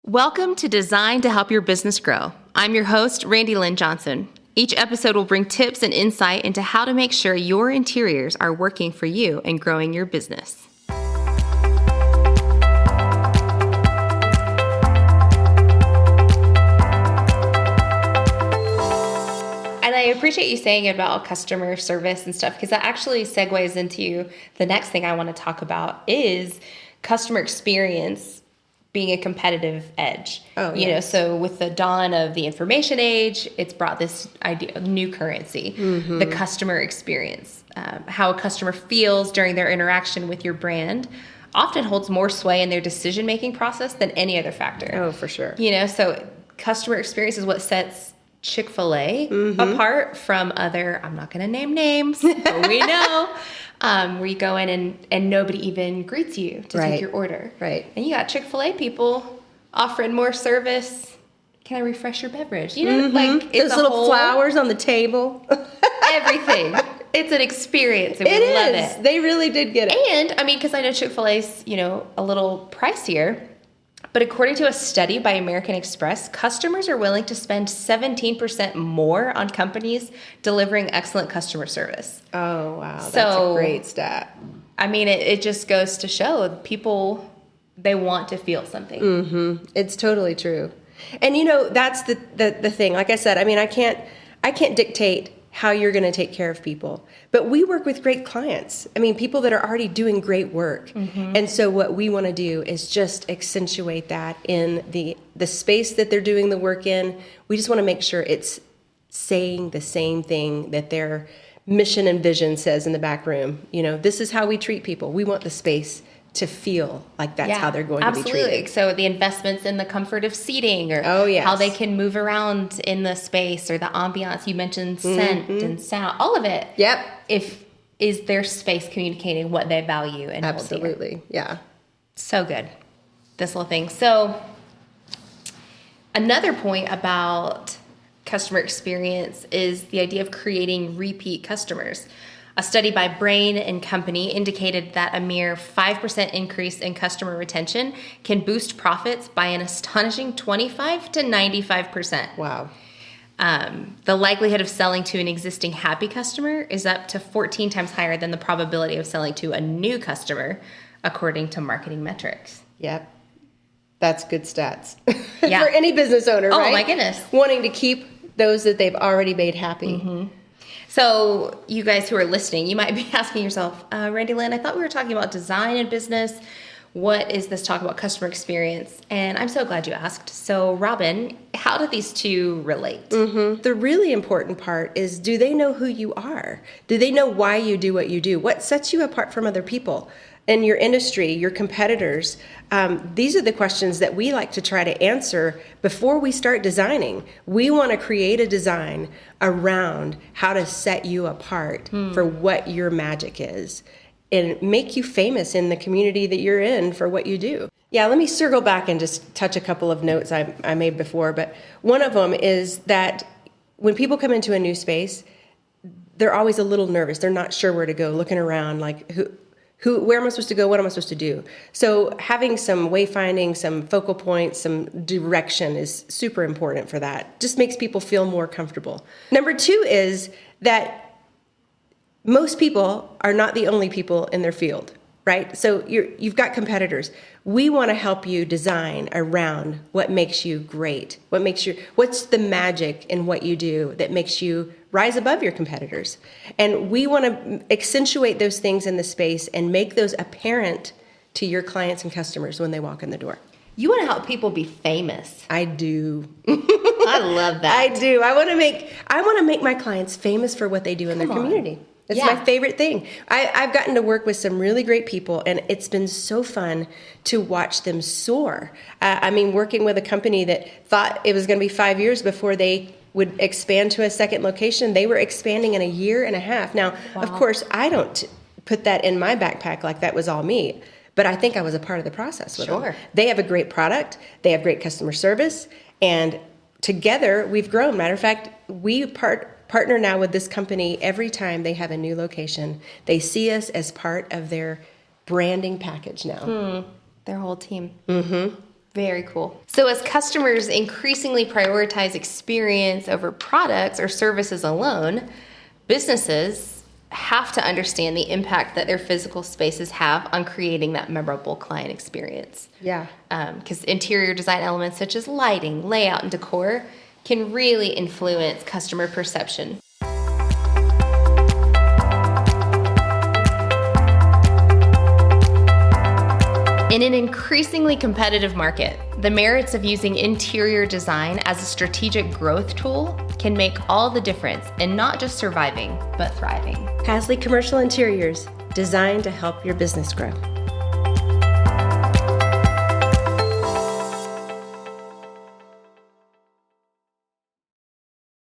Welcome to Design to Help Your Business Grow. I'm your host, Randy Lynn Johnson. Each episode will bring tips and insight into how to make sure your interiors are working for you and growing your business. And I appreciate you saying about customer service and stuff, because that actually segues into the next thing I want to talk about is customer experience being a competitive edge. Oh, you know, so with the dawn of the information age, it's brought this idea of new currency, the customer experience. How a customer feels during their interaction with your brand often holds more sway in their decision-making process than any other factor. Oh, for sure. You know, so customer experience is what sets Chick-fil-A apart from other, I'm not going to name names, but we know, where you go in and nobody even greets you to take your order. Right. And you got Chick-fil-A people offering more service. Can I refresh your beverage? You know, like it's those little flowers on the table. everything. It's an experience, and we love it. They really did get it. And I mean, because I know Chick-fil-A's, you know, a little pricier, but according to a study by American Express, customers are willing to spend 17% more on companies delivering excellent customer service. Oh, wow. That's So, a great stat. I mean, it just goes to show people, they want to feel something. It's totally true. And you know, that's the thing. Like I said, I mean, I can't dictate how you're going to take care of people. But we work with great clients. I mean, people that are already doing great work. And so what we want to do is just accentuate that in the space that they're doing the work in. We just want to make sure it's saying the same thing that their mission and vision says in the back room. You know, this is how we treat people. We want the space to feel like that's how they're going to be treated. So the investments in the comfort of seating, or how they can move around in the space, or the ambiance. You mentioned scent and sound, all of it. Yep. Is their space communicating what they value and hold dear. Absolutely. Yeah. So good. This little thing. So another point about customer experience is the idea of creating repeat customers. A study by Brain and Company indicated that a mere 5% increase in customer retention can boost profits by an astonishing 25 to 95%. Wow. The likelihood of selling to an existing happy customer is up to 14 times higher than the probability of selling to a new customer, according to marketing metrics. Yep. That's good stats. Yeah. For any business owner, right? Oh, my goodness. Wanting to keep those that they've already made happy. So you guys who are listening, you might be asking yourself, Randy Lynn, I thought we were talking about design and business. What is this talk about customer experience? And I'm so glad you asked. So Robin, how do these two relate? The really important part is, do they know who you are? Do they know why you do what you do? What sets you apart from other people in your industry, your competitors? These are the questions that we like to try to answer before we start designing. We want to create a design around how to set you apart for what your magic is and make you famous in the community that you're in for what you do. Yeah, let me circle back and just touch a couple of notes I made before. But one of them is that when people come into a new space, they're always a little nervous. They're not sure where to go, looking around like, where am I supposed to go? What am I supposed to do? So having some wayfinding, some focal points, some direction is super important for that. Just makes people feel more comfortable. Number two is that most people are not the only people in their field, right? So you've got competitors. We want to help you design around what makes you great. What's the magic in what you do that makes you rise above your competitors? And we want to accentuate those things in the space and make those apparent to your clients and customers when they walk in the door. You want to help people be famous. I do. I love that. I do. I want to make my clients famous for what they do in their community. It's my favorite thing. I've gotten to work with some really great people, and it's been so fun to watch them soar. I mean, working with a company that thought it was going to be 5 years before they would expand to a second location, they were expanding in a year and a half. Now, of course, I don't put that in my backpack like that was all me, but I think I was a part of the process with them. They have a great product, they have great customer service, and together we've grown. Matter of fact, we partner now with this company every time they have a new location. They see us as part of their branding package now. Their whole team. Very cool. So as customers increasingly prioritize experience over products or services alone, businesses have to understand the impact that their physical spaces have on creating that memorable client experience. Yeah. Because interior design elements such as lighting, layout, and decor can really influence customer perception. In an increasingly competitive market, the merits of using interior design as a strategic growth tool can make all the difference in not just surviving, but thriving. Hasley Commercial Interiors, designed to help your business grow.